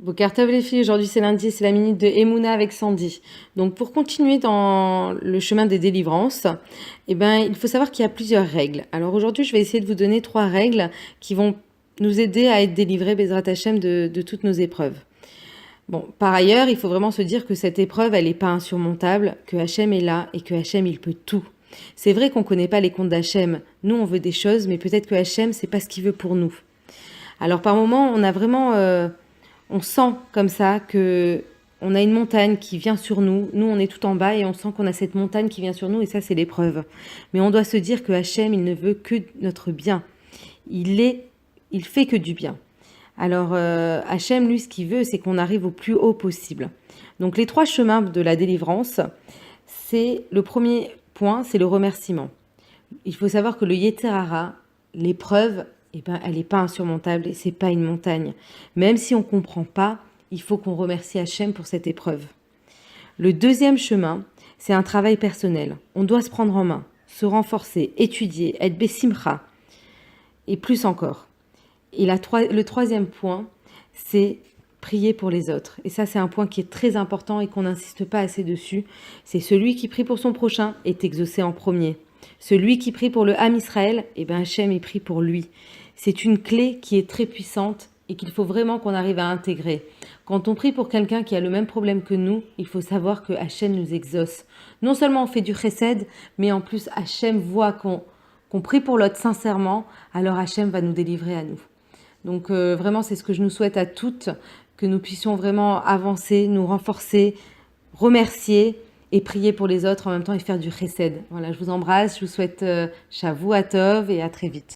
Boker Tov les filles, aujourd'hui c'est lundi, c'est la minute de Emouna avec Sandy. Donc pour continuer dans le chemin des délivrances, il faut savoir qu'il y a plusieurs règles. Alors aujourd'hui je vais essayer de vous donner 3 règles qui vont nous aider à être délivrés Bezrat Hashem de toutes nos épreuves. Bon, par ailleurs, il faut vraiment se dire que cette épreuve, elle n'est pas insurmontable, que Hachem est là et que Hachem, il peut tout. C'est vrai qu'on ne connaît pas les comptes d'Hachem. Nous, on veut des choses, mais peut-être que Hachem, c'est pas ce qu'il veut pour nous. Alors par moments, on a vraiment... on sent comme ça que on a une montagne qui vient sur nous. Nous, on est tout en bas et on sent qu'on a cette montagne qui vient sur nous et ça, c'est l'épreuve. Mais on doit se dire que Hachem, il ne veut que notre bien. Il fait que du bien. Alors, Hachem, lui, ce qu'il veut, c'est qu'on arrive au plus haut possible. Donc, les 3 chemins de la délivrance, c'est le premier point, c'est le remerciement. Il faut savoir que le Yetzer Hara, l'épreuve, elle n'est pas insurmontable et c'est pas une montagne. Même si on ne comprend pas, il faut qu'on remercie Hachem pour cette épreuve. Le deuxième chemin, c'est un travail personnel. On doit se prendre en main, se renforcer, étudier, être bessimcha et plus encore. Et le troisième point, c'est prier pour les autres. Et ça, c'est un point qui est très important et qu'on n'insiste pas assez dessus. C'est celui qui prie pour son prochain est exaucé en premier. Celui qui prie pour le Ham Israël, Hachem, il prie pour lui. C'est une clé qui est très puissante et qu'il faut vraiment qu'on arrive à intégrer. Quand on prie pour quelqu'un qui a le même problème que nous, il faut savoir que Hachem nous exauce. Non seulement on fait du chesed, mais en plus Hachem voit qu'on prie pour l'autre sincèrement, alors Hachem va nous délivrer à nous. Donc vraiment, c'est ce que je nous souhaite à toutes, que nous puissions vraiment avancer, nous renforcer, remercier et prier pour les autres en même temps et faire du chesed. Voilà, je vous embrasse, je vous souhaite Shavua Tov et à très vite.